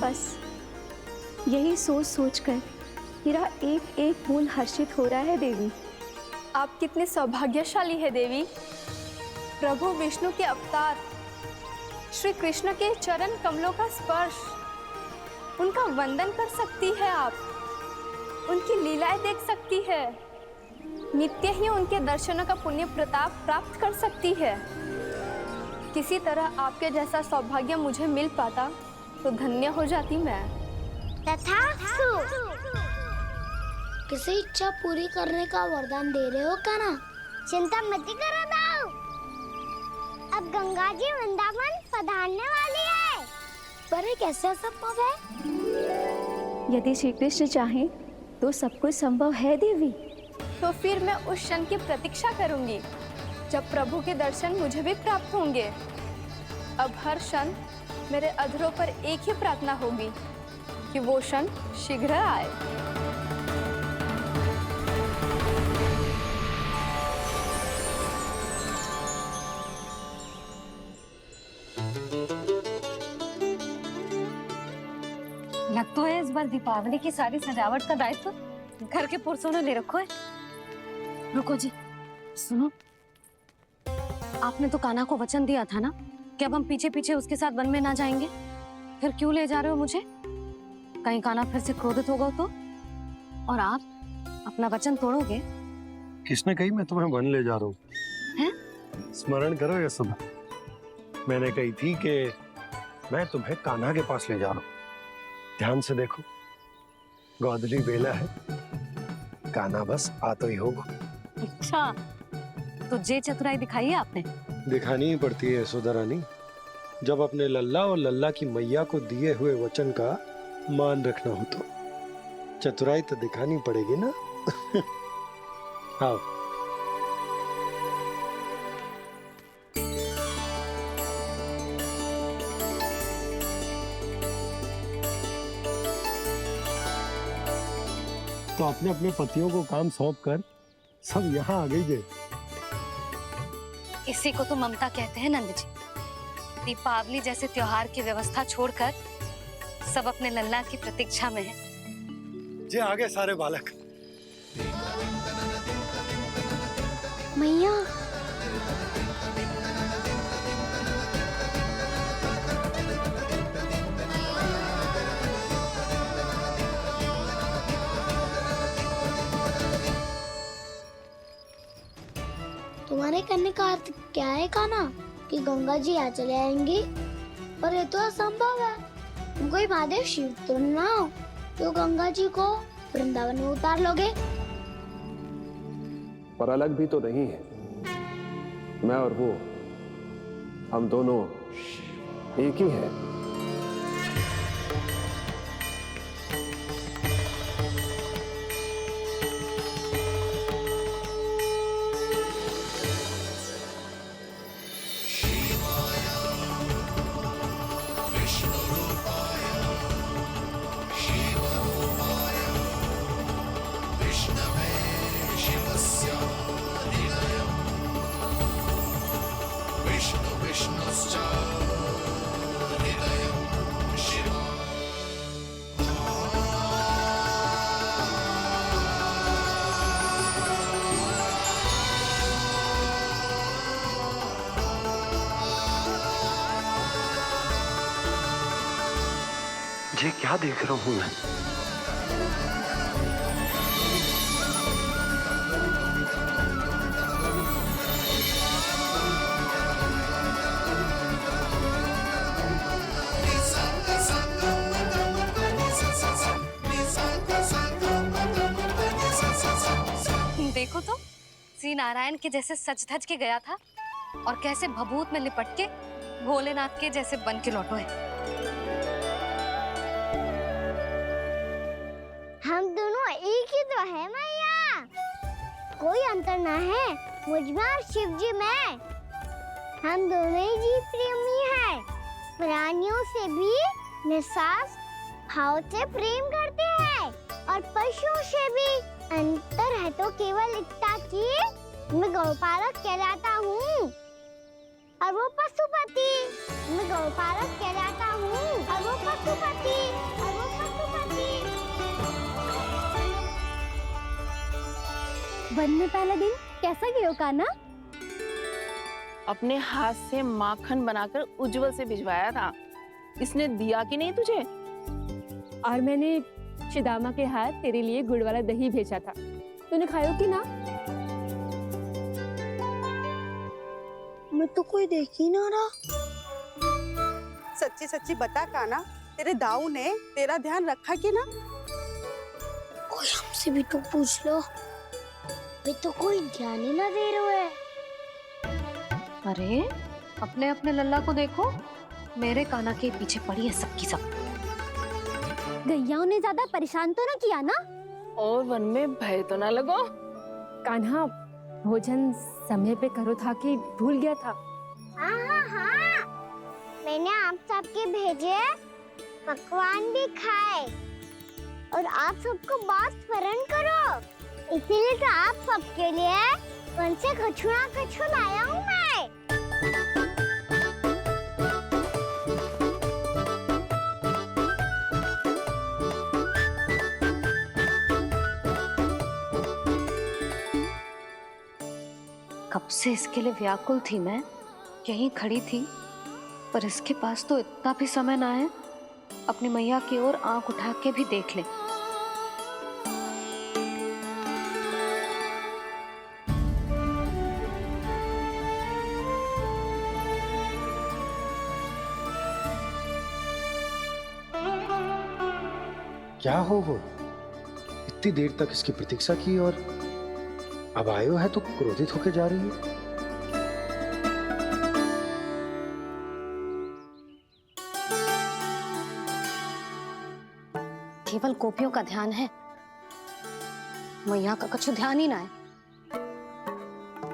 बस यही सोच सोचकर मेरा एक एक बूंद हर्षित हो रहा है देवी। आप कितने सौभाग्यशाली है देवी। प्रभु विष्णु के अवतार श्री कृष्ण के चरण कमलों का स्पर्श, उनका वंदन कर सकती है आप, उनकी लीलाएं देख सकती है, नित्य ही उनके दर्शनों का पुण्य प्रताप प्राप्त कर सकती है। किसी तरह आपके जैसा सौभाग्य मुझे मिल पाता तो धन्य हो जाती मैं। तथास्तु। किसी इच्छा पूरी करने का वरदान दे रहे हो क्या ना? चिंता मत करो दाऊ, अब गंगा जी वृंदावन पधारने वाली है। पर ये कैसे संभव है? यदि श्री कृष्ण चाहें तो सब कुछ संभव है देवी। तो फिर मैं उस क्षण की प्रतीक्षा करूंगी जब प्रभु के दर्शन मुझे भी प्राप्त होंगे। अब हर क्षण मेरे अधरों पर एक ही प्रार्थना होगी कि वो क्षण शीघ्र आए। लग तो है इस बार दीपावली की सारी सजावट का दायित्व घर के पुरुषों ने ले रखो है। रुको जी, सुनो, आपने तो कान्हा को वचन दिया था ना कि अब हम पीछे पीछे उसके साथ वन में ना जाएंगे। फिर क्यों ले जा रहे हो मुझे? कहीं कान्हा फिर से क्रोधित होगा तो? और आप अपना वचन तोड़ोगे? किसने कही मैं तुम्हें वन ले जा रहा हूँ? स्मरण करो ये सुबह मैंने कही थी कि मैं तुम्हें कान्हा के पास ले जा रहा हूँ। ध्यान से देखो, गोदली बेला है, कान्हा बस आ तो ही होगा। अच्छा, तो जे चतुराई दिखाई है आपने? दिखानी ही पड़ती है यशोदा रानी, जब अपने लल्ला और लल्ला की मैया को दिए हुए वचन का मान रखना हो तो चतुराई तो दिखानी पड़ेगी ना। आओ। तो अपने अपने पतियों को काम सौंप कर सब यहाँ आ गई है। इसी को तो ममता कहते हैं नंद जी। दीपावली जैसे त्योहार की व्यवस्था छोड़कर सब अपने लल्ला की प्रतीक्षा में हैं। जे आगे सारे बालक। मैया, तुम्हारे कहने का अर्थ क्या है कान्हा? कि गंगा जी यहाँ चले आएंगी? पर ये तो असंभव है। तुम कोई महादेव शिव तो ना हो तो गंगा जी को वृंदावन में उतार लोगे? पर अलग भी तो नहीं है। मैं और वो, हम दोनों एक ही हैं। ये क्या देख रहा हूँ मैं? देखो तो, श्री नारायण के जैसे सज धज के गया था और कैसे भभूत में लिपट के भोलेनाथ के जैसे बन के लौटो है। हम दोनों एक ही तो है मैया, कोई अंतर ना है मुझ में और शिव जी में। हम दोनों ही जीव प्रेमी हैं, प्राणियों से भी निस्वार्थ भाव से प्रेम करते हैं और पशुओं से भी। अंतर है तो केवल इतना कि मैं गौपालक कहलाता हूँ। और वो पशुपति। मैं गौपालक कहलाता हूँ और वो पशुपति, और वो पशुपति। वन में पहला दिन कैसा गया कान्हा? अपने हाथ से माखन बनाकर उज्जवल से भिजवाया था। इसने दिया कि नहीं तुझे? और मैंने शिदामा के हाथ तेरे लिए गुड़ वाला दही भेजा था, तूने खायो कि ना? मैं तो कोई देख ही ना रहा। सच्ची सच्ची बता कान्हा, तेरे दाऊ ने तेरा ध्यान रखा कि ना? कोई हमसे भी तो पूछ लो। वे तो कोई ध्यान ही ना दे रहे हैं। अरे अपने अपने लल्ला को देखो, मेरे कान्हा के पीछे पड़ी है सबकी सब। गैयाओं ने ज्यादा परेशान तो ना किया ना? और वन में भय तो ना लगो? कान्हा भोजन समय पे करो था कि भूल गया था? हाँ, मैंने आप सबके भेजे पकवान भी खाए और आप सबको बात स्मरण करो, इसीलिए तो आप सबके लिए वन से कछुआ लाया हूँ मैं। कब से इसके लिए व्याकुल थी मैं, यहीं खड़ी थी, पर इसके पास तो इतना भी समय ना है अपनी मैया की ओर आंख उठा के भी देख ले। क्या हो वो? इतनी देर तक इसकी प्रतीक्षा की और अब आयो है तो क्रोधित होकर जा रही है। केवल गोपियों का ध्यान है, मैया का कछु ध्यान ही ना है।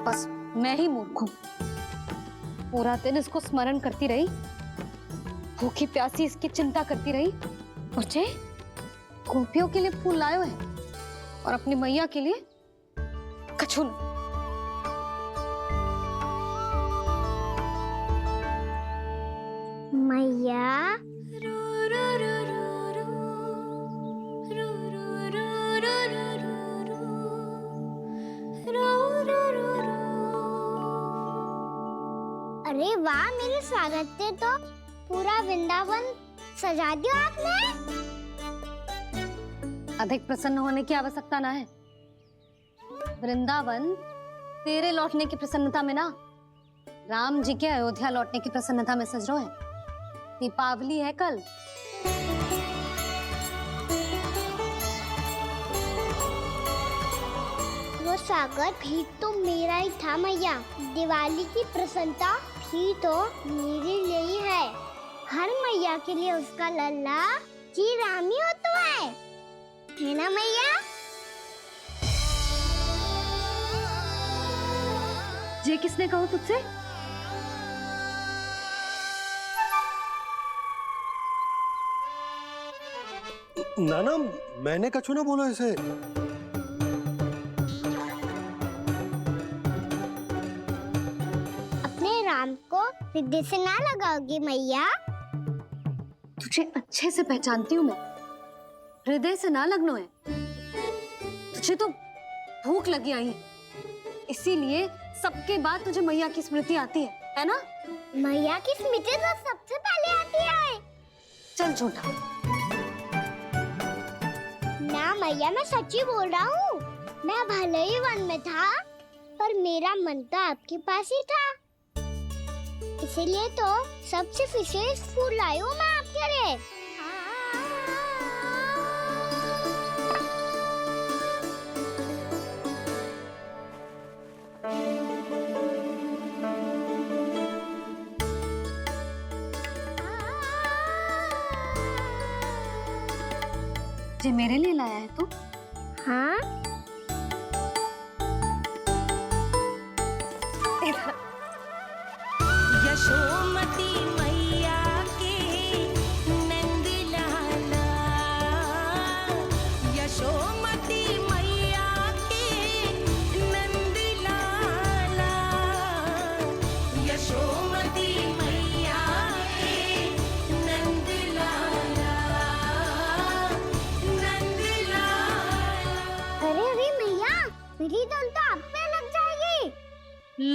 बस मैं ही मूर्ख हूं, पूरा दिन इसको स्मरण करती रही, भूखी प्यासी इसकी चिंता करती रही, और जे गोपियों के लिए फूल लायो है और अपनी मैया के लिए कछु न। मैया अरे वाह, मेरे स्वागत से तो पूरा वृंदावन सजा दिया आपने। अधिक प्रसन्न होने की आवश्यकता ना है। वृंदावन तेरे लौटने की प्रसन्नता में ना, राम जी के अयोध्या लौटने की प्रसन्नता में सज रहे हैं। दीपावली है कल। वो स्वागत भी तो मेरा ही था मैया। दिवाली की प्रसन्नता भी तो मेरे लिए ही है। हर मैया के लिए उसका लल्ला जी राम ही होता है ना मैया? ये किसने कहा तुझसे? नाना, मैंने कछु ना बोला इसे। अपने राम को हृदय से ना लगाओगी मैया? तुझे अच्छे से पहचानती हूँ मैं, हृदय से ना लगनो है। तुझे तो भूख लगी आई है, इसीलिए सबके बाद तुझे मैया की स्मृति आती है ना? मैया की स्मृति तो सबसे पहले आती है। चल झूठा। ना मैया, मैं सच्ची बोल रहा हूँ। मैं भले ही वन में था, पर मेरा मन तो आपके पास ही था। इसीलिए तो सबसे विशेष फूल लाई हूँ मैं आपके लिए। ये मेरे लिए लाया है तू? हाँ, यशोमती मैया के नंद लाला, यशोमती मैया के नंद लाला, यशोमती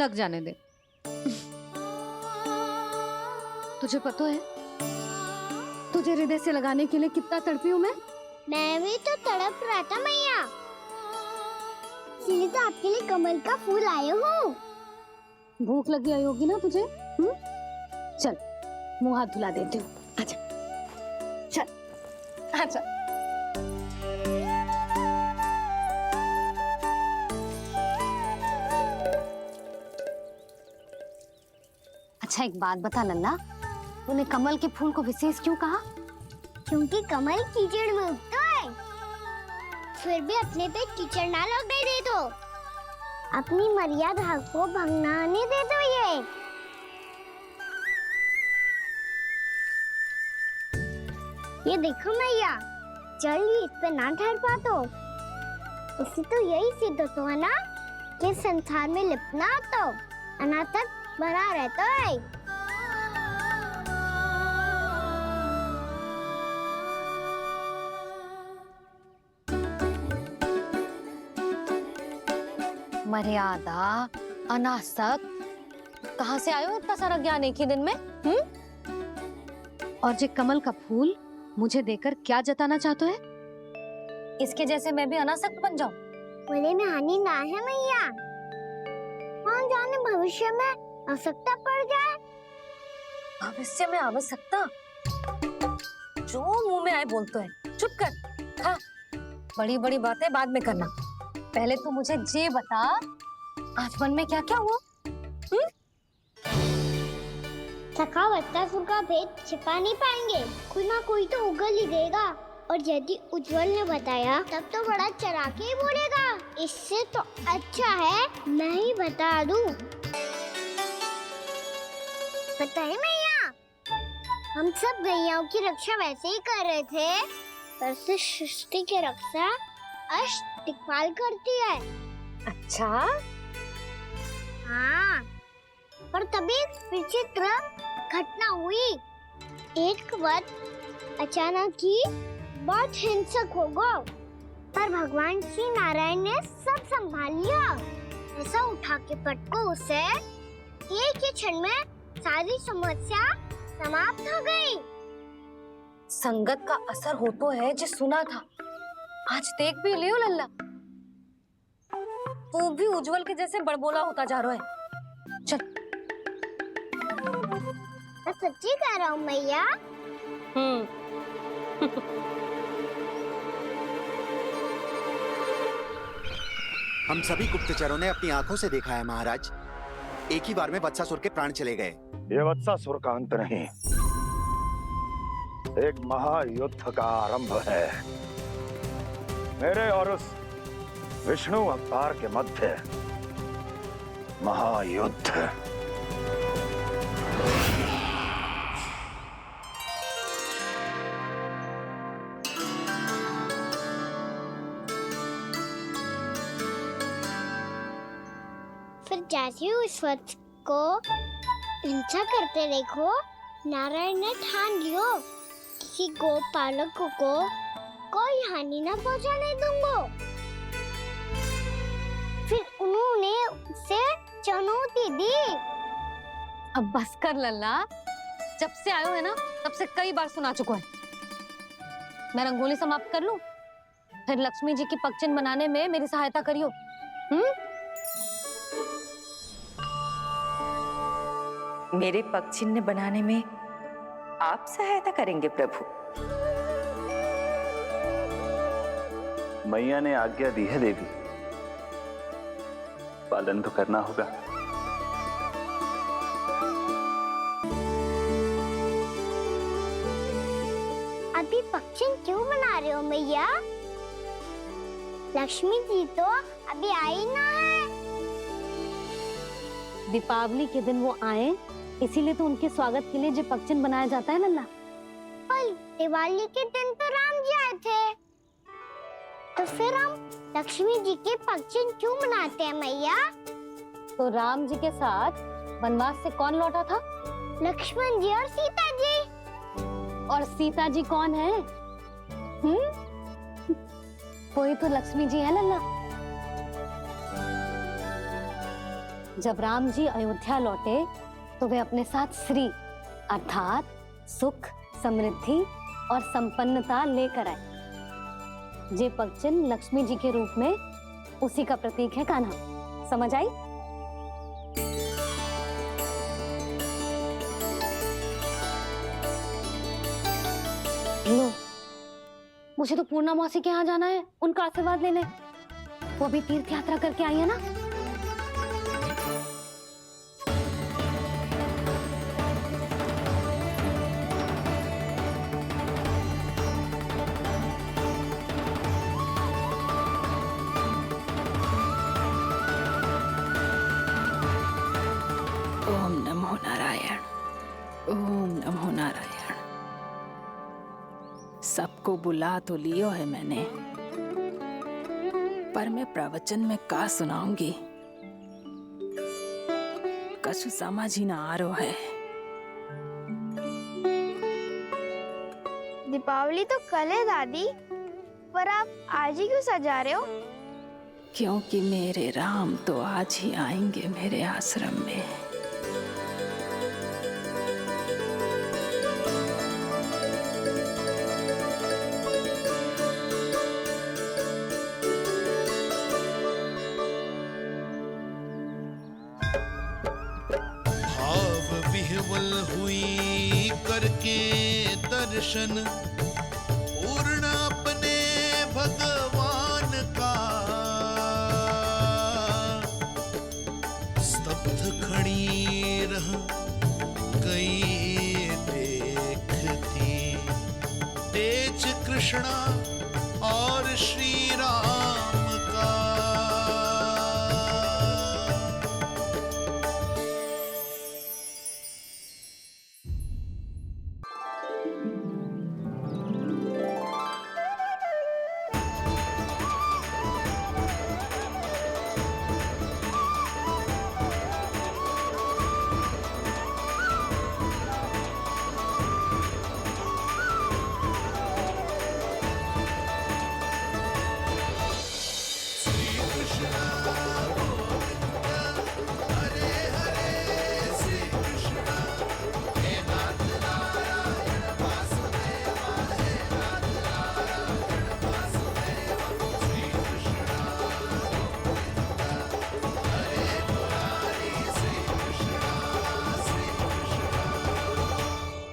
लग जाने दे। तुझे पता है तुझे हृदय से लगाने के लिए कितना तड़पी हूँ मैं भी तो तड़प रहा था मैया, इसलिए तो आपके लिए कमल का फूल आया हूँ। भूख लगी आई होगी ना तुझे? चल मुंह हाथ धुला देती हूँ। आजा चल आजा। अच्छा एक बात बता लल्ला, तूने कमल के फूल को विशेष क्यों कहा? क्योंकि कमल कीचड़ में उगता है, फिर भी अपने पे कीचड़ ना लगने दे दो, अपनी मर्यादा को भंगना नहीं दे दो। ये देखो मैया, जल भी इस पे ना ठहर पा तो इससे तो यही सिद्ध होता है ना कि संसार में लिपना तो अनाथ तक बना रहता है। मर्यादा, अनासक, कहाँ से आयो इतना सारा ज्ञान एक ही दिन में? और जे कमल का फूल मुझे देकर क्या जताना चाहते है? इसके जैसे मैं भी अनासक्त बन जाऊं? बोले में हानि ना है मैया, कौन जाने भविष्य में आवश्यकता पड़ जाए। भविष्य में आवश्यकता? जो मुंह में आए बोलते हैं, चुप कर। हाँ, बड़ी बड़ी बातें बाद में करना, पहले तो मुझे ये बता आज मन में क्या क्या हुआ? सखा बत्तासुर का भेद छिपा नहीं पाएंगे, कोई ना कोई तो उगल ही देगा, और यदि उज्जवल ने बताया तब तो बड़ा चढ़ा के ही बोलेगा। इससे तो अच्छा है मैं ही बता दूं। पता है मैया, हम सब गैयाओं की रक्षा वैसे ही कर रहे थे, वैसे सृष्टि की रक्षा अष्ट दिक्पाल करती है। अच्छा? हाँ, पर तभी विचित्र घटना हुई। एक वक्त अचानक ही बहुत हिंसक हो गया, पर भगवान श्री नारायण ने सब संभाल लिया। ऐसा उठा के पटको उसे, एक ही क्षण में सारी समस्या समाप्त हो गई। संगत का असर हो तो है जो सुना था, आज देख भी लियो लल्ला, तू भी उज्जवल के जैसे बड़बोला होता जा रहा है। चल। मैं सच्ची कह रहा हूँ मैया। हम सभी गुप्तचरों ने अपनी आंखों से देखा है महाराज, एक ही बार में वत्सासुर के प्राण चले गए। ये वत्सासुर का अंत नहीं, एक महायुद्ध का आरंभ है। मेरे और उस विष्णु अवतार के मध्य महायुद्ध। फिर जैसे ही उस वक्त को हिंसा करते देखो, नारायण ने ठान लियो किसी गोपालक को कोई हानि न पहुंचाने दूंगा। फिर उन्होंने उसे चुनौती दी। अब बस कर लल्ला, जब से आयो है ना तब से कई बार सुना चुका है। मैं रंगोली समाप्त कर लूं, फिर लक्ष्मी जी की पगचिन बनाने में मेरी सहायता करियो। मेरे पगचिन्ह बनाने में आप सहायता करेंगे प्रभु? मैया ने आज्ञा दी है देवी, पालन तो करना होगा। अभी पक्षी क्यों बना रहे हो मैया? लक्ष्मी जी तो अभी आई ना है। दीपावली के दिन वो आए, इसीलिए तो उनके स्वागत के लिए जो पगचिन बनाया जाता है लल्ला। पर दिवाली के दिन तो राम जी आए थे, तो फिर हम लक्ष्मी जी के पगचिन क्यों बनाते हैं मैया? तो राम जी के साथ वनवास से कौन लौटा था? लक्ष्मण जी और सीता जी। और सीता जी कौन है? वही तो लक्ष्मी जी है लल्ला। जब राम जी अयोध्या लौटे तो वे अपने साथ श्री अर्थात सुख, समृद्धि और संपन्नता लेकर आए। जे पगचिन्ह लक्ष्मी जी के रूप में उसी का प्रतीक है कान्हा। समझ आई? लो, मुझे तो पूर्णा मौसी के यहाँ जाना है उनका आशीर्वाद लेने। वो अभी तीर्थ यात्रा करके आई है ना। ओम नमो नारायण, ओम नमो नारायण। सबको बुला तो लियो है मैंने, पर मैं प्रवचन में का सुनाऊंगी, कछु समझ ही ना आ रहा है। दीपावली तो कल है दादी, पर आप आज ही क्यों सजा रहे हो? क्योंकि मेरे राम तो आज ही आएंगे मेरे आश्रम में। हुई करके दर्शन पूर्ण अपने भगवान का, स्तब्ध खड़ी रह गई देखती तेज कृष्णा और श्री राम का।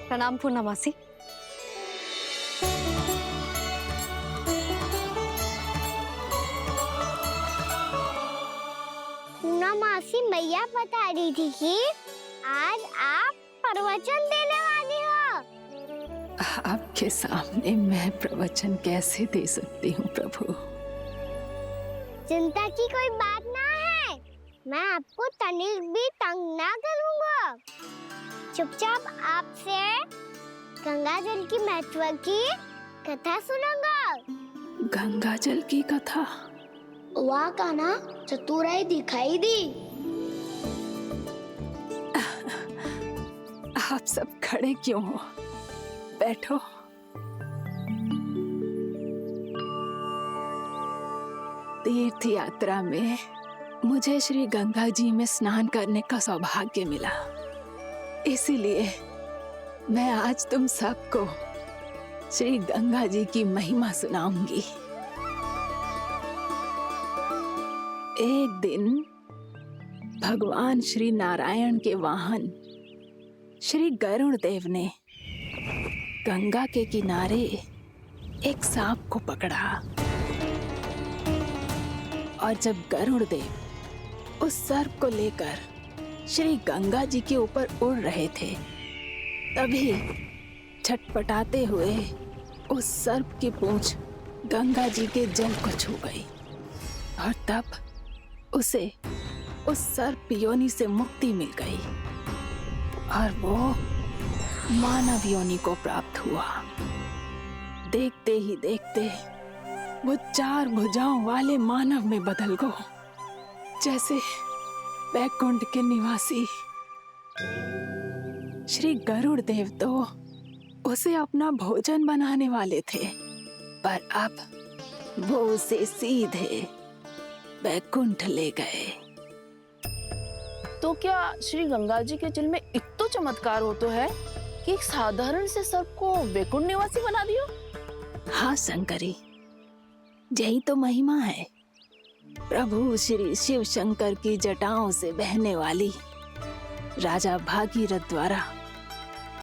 प्रणाम पूर्णा मौसी। पूर्णा मौसी मैया बता रही थी कि आज आप प्रवचन देने वाली हो। आपके सामने मैं प्रवचन कैसे दे सकती हूँ प्रभु? चिंता की कोई बात ना है, मैं आपको तनिक भी तंग ना करूँगा। चुपचाप आपसे गंगा जल की महत्व की कथा सुनूंगा। गंगा जल की कथा? वाह कान्हा, चतुराई दिखाई दी। आप सब खड़े क्यों हो? बैठो। तीर्थ यात्रा में मुझे श्री गंगा जी में स्नान करने का सौभाग्य मिला, इसीलिए मैं आज तुम सबको श्री गंगा जी की महिमा सुनाऊंगी। एक दिन भगवान श्री नारायण के वाहन श्री गरुड़ देव ने गंगा के किनारे एक सांप को पकड़ा, और जब गरुड़ देव उस सर्प को लेकर श्री गंगा जी के ऊपर उड़ रहे थे, तभी छटपटाते हुए उस सर्प की पूंछ गंगा जी के जल को छू गई, और तब उसे उस सर्प योनि से मुक्ति मिल गई और वो मानव योनि को प्राप्त हुआ। देखते ही देखते वो 4 भुजाओं वाले मानव में बदल गो, जैसे बैकुंठ के निवासी। श्री गरुड़ देव तो उसे अपना भोजन बनाने वाले थे, पर अब वो उसे सीधे बैकुंठ ले गए। तो क्या श्री गंगा जी के चिल में इतना चमत्कार हो तो है कि एक साधारण से सर्प को वैकुंठ निवासी बना दियो? हाँ शंकरी, यही तो महिमा है प्रभु श्री शिव शंकर की जटाओं से बहने वाली राजा भागीरथ द्वारा